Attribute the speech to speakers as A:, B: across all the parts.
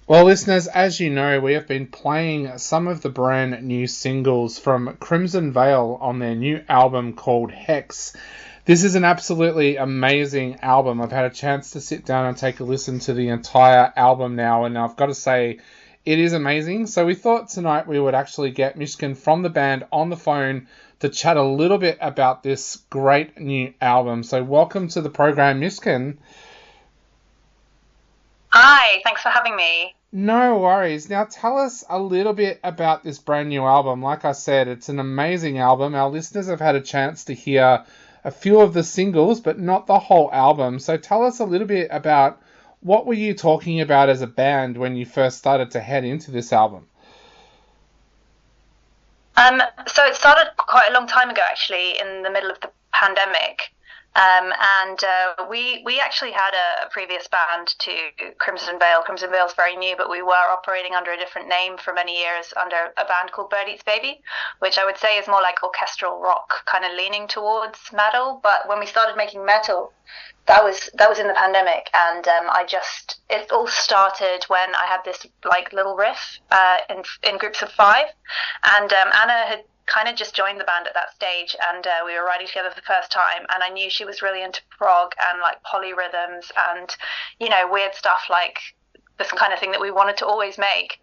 A: Well, listeners, as you know, we have been playing some of the brand new singles from Crimson Veil on their new album called Hex. This is an absolutely amazing album. I've had a chance to sit down and take a listen to the entire album now, and I've got to say, it is amazing. So we thought tonight we would actually get Mishkin from the band on the phone to chat a little bit about this great new album. So welcome to the program, Mishkin.
B: Hi, thanks for having me.
A: No worries. Now tell us a little bit about this brand new album. Like I said, it's an amazing album. Our listeners have had a chance to hear a few of the singles, but not the whole album. So tell us a little bit about what were you talking about as a band when you first started to head into this album?
B: So it started quite a long time ago, actually, in the middle of the pandemic. And we actually had a previous band to Crimson Veil. Crimson Veil's very new, but we were operating under a different name for many years under a band called Bird Eats Baby, which I would say is more like orchestral rock, kind of leaning towards metal. But when we started making metal, that was in the pandemic, and it all started when I had this like little riff in groups of five, and Anna had kind of just joined the band at that stage, and we were writing together for the first time, and I knew she was really into prog and like polyrhythms and weird stuff like this kind of thing that we wanted to always make.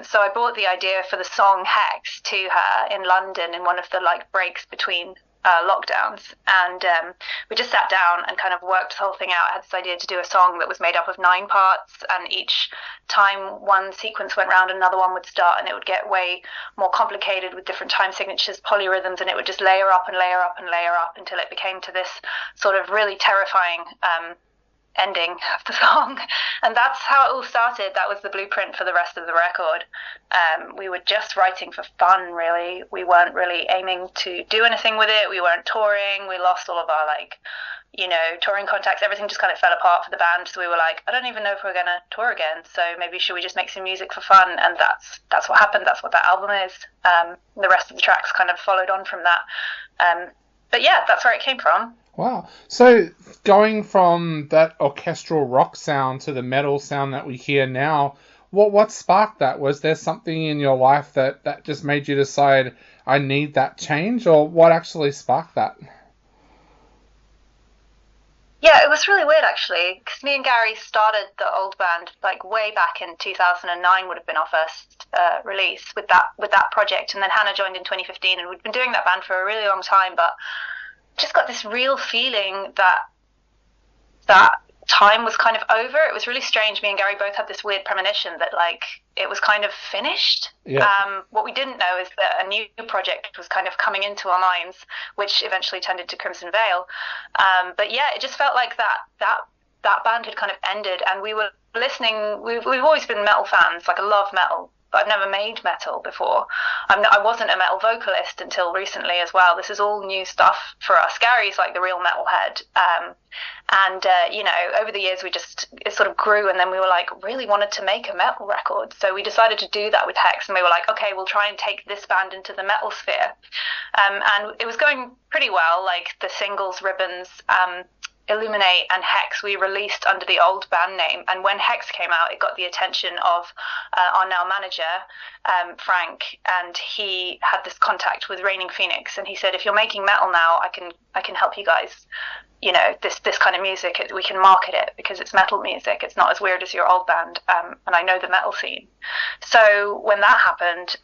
B: So I brought the idea for the song Hex to her in London in one of the like breaks between lockdowns, and we just sat down and kind of worked the whole thing out. I had this idea to do a song that was made up of 9 parts, and each time one sequence went round, another one would start, and it would get way more complicated with different time signatures, polyrhythms, and it would just layer up and layer up and layer up until it became to this sort of really terrifying ending of the song. And that's how it all started. That was the blueprint for the rest of the record. We were just writing for fun, really. We weren't really aiming to do anything with it. We weren't touring. We lost all of our touring contacts. Everything just kind of fell apart for the band. So we were like, I don't even know if we're going to tour again. So maybe should we just make some music for fun? And that's what happened. That's what that album is. The rest of the tracks kind of followed on from that. But yeah, that's where it came from.
A: Wow. So going from that orchestral rock sound to the metal sound that we hear now, what sparked that? Was there something in your life that just made you decide I need that change, or what actually sparked that?
B: Yeah, it was really weird actually, because me and Gary started the old band like way back in 2009 would have been our first release with that project, and then Hannah joined in 2015, and we'd been doing that band for a really long time, but just got this real feeling that time was kind of over. It was really strange. Me and Gary both had this weird premonition that like it was kind of finished.
A: Yeah.
B: What we didn't know is that a new project was kind of coming into our minds, which eventually turned into Crimson Veil. But yeah, it just felt like that band had kind of ended, and we were listening. We've always been metal fans. Like I love metal, but I've never made metal before. I wasn't a metal vocalist until recently as well. This is all new stuff for us. Gary's like the real metalhead. Over the years it sort of grew, and then we were like, really wanted to make a metal record. So we decided to do that with Hex, and we were like, okay, we'll try and take this band into the metal sphere. And it was going pretty well, like the singles, Ribbons, Illuminate and Hex we released under the old band name, and when Hex came out it got the attention of our now manager, Frank, and he had this contact with Raining Phoenix, and he said, if you're making metal now, I can help you guys, this kind of music, we can market it because it's metal music, it's not as weird as your old band, and I know the metal scene. So when that happened,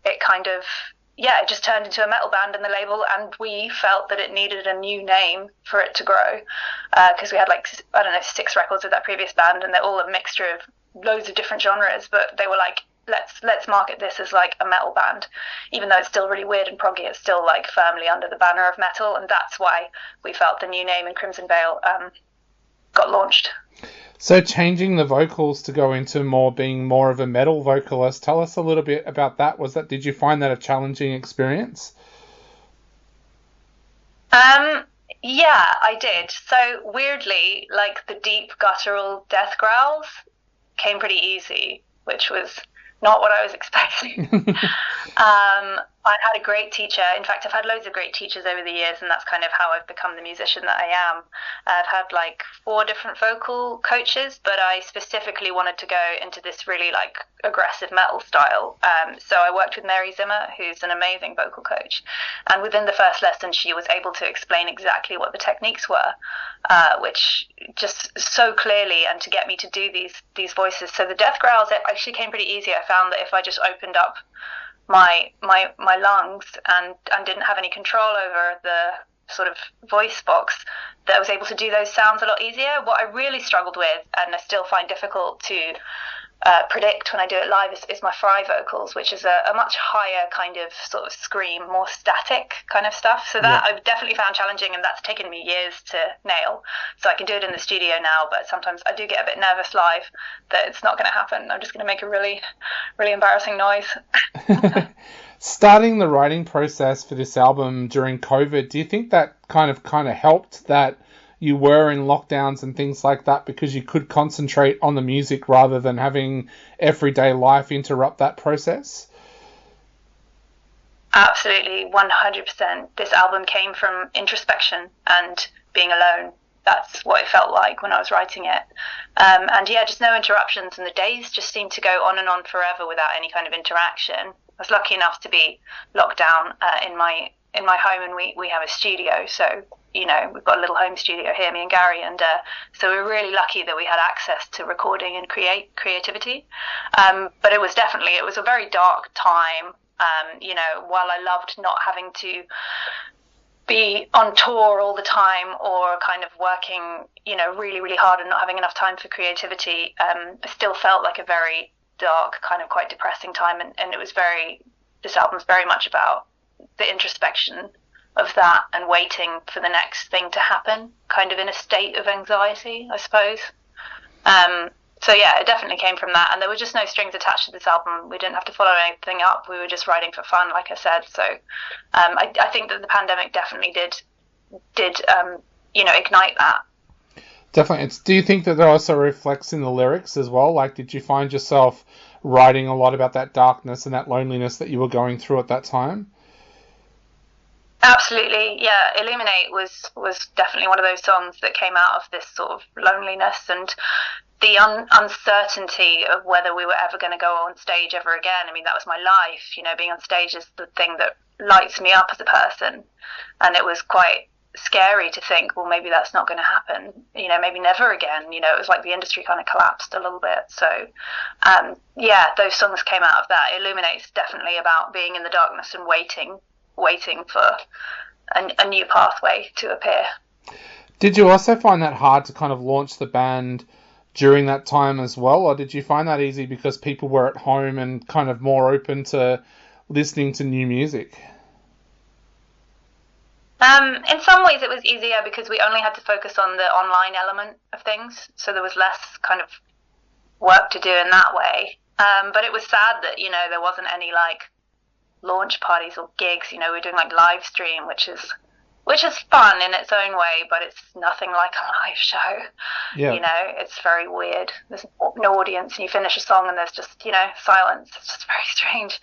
B: it kind of it just turned into a metal band in the label, and we felt that it needed a new name for it to grow, because we had like, I don't know, 6 records with that previous band, and they're all a mixture of loads of different genres, but they were like, let's market this as like a metal band, even though it's still really weird and proggy, it's still like firmly under the banner of metal, and that's why we felt the new name in Crimson Veil got launched.
A: So changing the vocals to go into being more of a metal vocalist, tell us a little bit about that. Did you find that a challenging experience?
B: Yeah, I did. So weirdly, like the deep guttural death growls came pretty easy, which was not what I was expecting. I had a great teacher. In fact, I've had loads of great teachers over the years, and that's kind of how I've become the musician that I am. I've had like 4 different vocal coaches, but I specifically wanted to go into this really like aggressive metal style. So I worked with Mary Zimmer, who's an amazing vocal coach. And within the first lesson, she was able to explain exactly what the techniques were, which just so clearly, and to get me to do these voices. So the death growls, it actually came pretty easy. I found that if I just opened up my lungs and didn't have any control over the sort of voice box, that I was able to do those sounds a lot easier. What I really struggled with, and I still find difficult to predict when I do it live, is my fry vocals, which is a much higher kind of sort of scream, more static kind of stuff. So that I've definitely found challenging, and that's taken me years to nail. So I can do it in the studio now, but sometimes I do get a bit nervous live that it's not going to happen. I'm just going to make a really, really embarrassing noise.
A: Starting the writing process for this album during COVID, do you think that kind of helped that you were in lockdowns and things like that, because you could concentrate on the music rather than having everyday life interrupt that process?
B: Absolutely, 100%. This album came from introspection and being alone. That's what it felt like when I was writing it. And yeah, just no interruptions, and the days just seemed to go on and on forever without any kind of interaction. I was lucky enough to be locked down in my home, and we have a studio, so you know, we've got a little home studio here, me and Gary, and so we're really lucky that we had access to recording and creativity. But it was a very dark time. You know, while I loved not having to be on tour all the time or kind of working, you know, really, really hard and not having enough time for creativity, it still felt like a very dark, kind of quite depressing time. And this album's very much about the introspection of that and waiting for the next thing to happen, kind of in a state of anxiety, I suppose. So yeah, it definitely came from that, and there were just no strings attached to this album. We didn't have to follow anything up. We were just writing for fun, like I said. So I think that the pandemic definitely did you know, ignite that.
A: Definitely. Do you think that also reflects in the lyrics as well? Like, did you find yourself writing a lot about that darkness and that loneliness that you were going through at that time?
B: Absolutely, yeah. Illuminate was definitely one of those songs that came out of this sort of loneliness and the uncertainty of whether we were ever going to go on stage ever again. I mean, that was my life. You know, being on stage is the thing that lights me up as a person. And it was quite scary to think, well, maybe that's not going to happen. You know, maybe never again. You know, it was like the industry kind of collapsed a little bit. So, yeah, those songs came out of that. Illuminate's definitely about being in the darkness and waiting for a new pathway to appear.
A: Did you also find that hard to kind of launch the band during that time as well, or did you find that easy because people were at home and kind of more open to listening to new music?
B: In some ways it was easier because we only had to focus on the online element of things, so there was less kind of work to do in that way. But it was sad that, you know, there wasn't any like launch parties or gigs. You know, we're doing like live stream, which is fun in its own way, but it's nothing like a live show. Yeah. You know, it's very weird. There's no audience, and you finish a song and there's just, you know, silence. It's just very strange.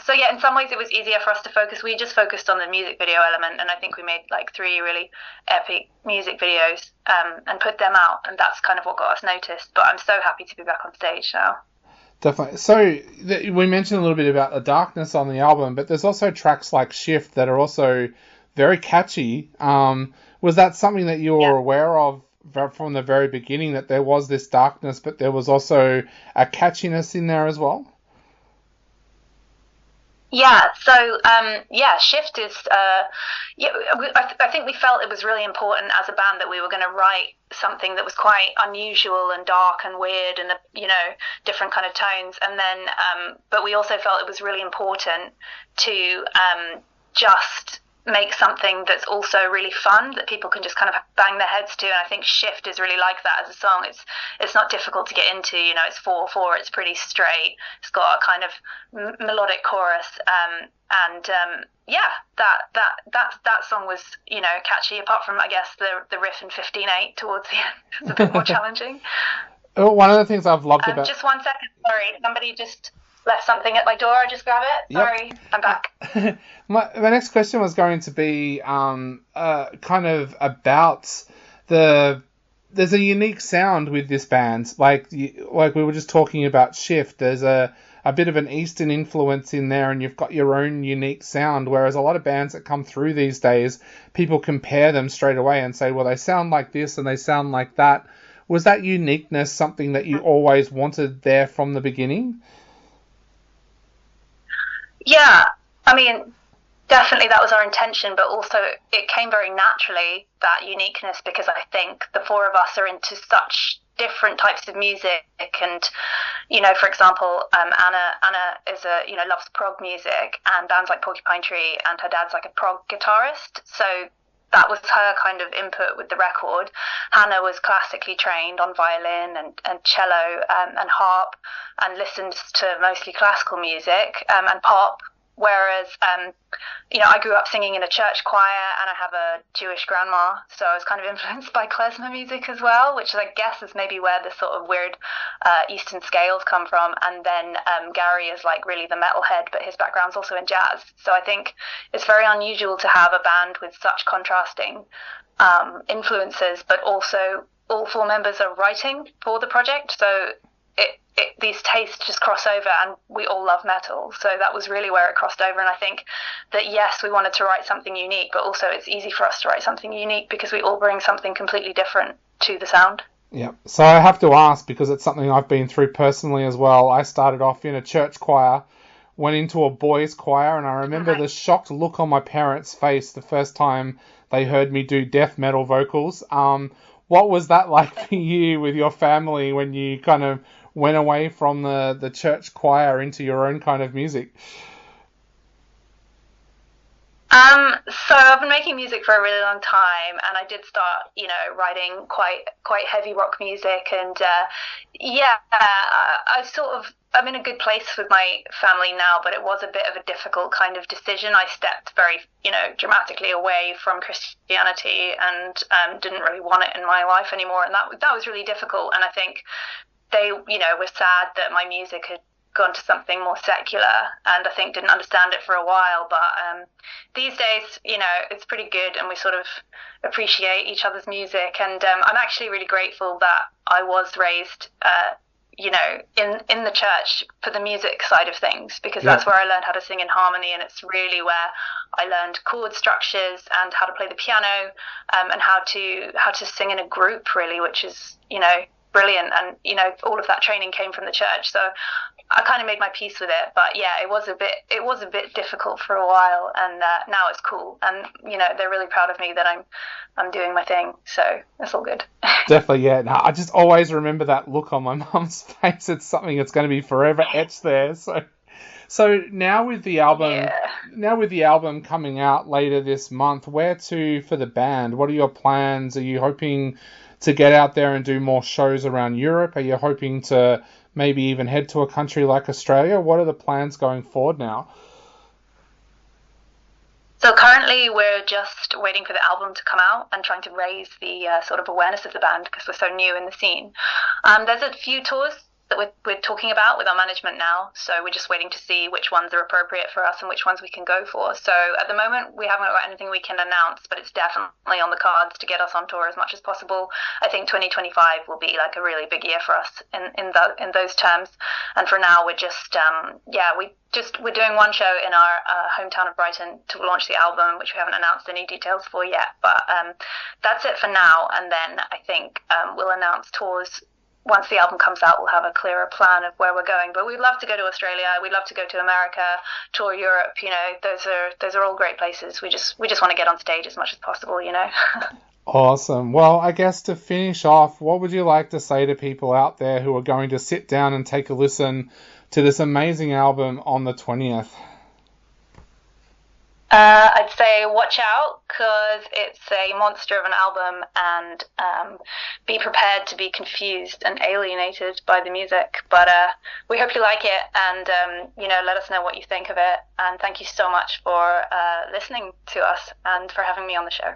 B: So yeah, in some ways it was easier for us to focus. We just focused on the music video element, and I think we made like 3 really epic music videos and put them out, and that's kind of what got us noticed. But I'm so happy to be back on stage now.
A: Definitely. So we mentioned a little bit about the darkness on the album, but there's also tracks like Shift that are also very catchy. Was that something that you were aware of from the very beginning, that there was this darkness, but there was also a catchiness in there as well?
B: Yeah, so Shift is I think we felt it was really important as a band that we were going to write something that was quite unusual and dark and weird and, you know, different kind of tones, and then but we also felt it was really important to just make something that's also really fun that people can just kind of bang their heads to. And I think Shift is really like that as a song. It's not difficult to get into, you know, it's 4/4, it's pretty straight, it's got a kind of melodic chorus, that song was, you know, catchy, apart from I guess the riff in 15/8 towards the end. It's a bit more challenging.
A: One of the things I've loved about...
B: Just 1 second, sorry. Somebody just left something at my door. I'll just grab it.
A: Yep.
B: Sorry, I'm back.
A: My next question was going to be kind of about there's a unique sound with this band. Like we were just talking about Shift. There's a bit of an Eastern influence in there, and you've got your own unique sound. Whereas a lot of bands that come through these days, people compare them straight away and say, well, they sound like this and they sound like that. Was that uniqueness something that you always wanted there from the beginning?
B: Yeah, I mean, definitely that was our intention, but also it came very naturally, that uniqueness, because I think the four of us are into such different types of music. And, for example, Anna is loves prog music and bands like Porcupine Tree, and her dad's like a prog guitarist. So that was her kind of input with the record. Hannah was classically trained on violin and cello and harp, and listened to mostly classical music and pop. Whereas, I grew up singing in a church choir, and I have a Jewish grandma, so I was kind of influenced by klezmer music as well, which I guess is maybe where the sort of weird Eastern scales come from. And then Gary is like really the metalhead, but his background's also in jazz. So I think it's very unusual to have a band with such contrasting influences, but also all four members are writing for the project. So these tastes just cross over, and we all love metal, so that was really where it crossed over. And I think that yes, we wanted to write something unique, but also it's easy for us to write something unique because we all bring something completely different to the sound.
A: Yeah, so I have to ask, because it's something I've been through personally as well. I started off in a church choir, went into a boys' choir, and I remember the shocked look on my parents' face the first time they heard me do death metal vocals. What was that like for you with your family when you kind of went away from the church choir into your own kind of music?
B: So I've been making music for a really long time, and I did start, writing quite heavy rock music, and I'm in a good place with my family now, but it was a bit of a difficult kind of decision. I stepped very, dramatically away from Christianity, and didn't really want it in my life anymore, and that was really difficult. And I think they, were sad that my music had gone to something more secular, and I think didn't understand it for a while. But these days, it's pretty good, and we sort of appreciate each other's music. And I'm actually really grateful that I was raised, in the church for the music side of things, because that's where I learned how to sing in harmony, and it's really where I learned chord structures and how to play the piano, and how to sing in a group, really, which is, brilliant. And all of that training came from the church, so I kind of made my peace with it. But yeah, it was a bit difficult for a while, and now it's cool, and they're really proud of me that I'm doing my thing, so it's all good.
A: Definitely, yeah. No, I just always remember that look on my mum's face. It's something that's going to be forever etched there. So now with the album coming out later this month, where to for the band? What are your plans? Are you hoping to get out there and do more shows around Europe? Are you hoping to maybe even head to a country like Australia? What are the plans going forward now?
B: So currently we're just waiting for the album to come out and trying to raise the sort of awareness of the band, because we're so new in the scene. There's a few tours that we're talking about with our management now, so we're just waiting to see which ones are appropriate for us and which ones we can go for. So at the moment we haven't got anything we can announce, but it's definitely on the cards to get us on tour as much as possible. I think 2025 will be like a really big year for us in those terms. And for now we're just we're doing one show in our hometown of Brighton to launch the album, which we haven't announced any details for yet, but that's it for now. And then I think we'll announce tours once the album comes out. We'll have a clearer plan of where we're going. But we'd love to go to Australia. We'd love to go to America, tour Europe. Those are all great places. We just want to get on stage as much as possible.
A: Awesome. Well, I guess to finish off, what would you like to say to people out there who are going to sit down and take a listen to this amazing album on the 20th?
B: I'd say watch out, because it's a monster of an album, and be prepared to be confused and alienated by the music. But we hope you like it, and let us know what you think of it. And thank you so much for listening to us and for having me on the show.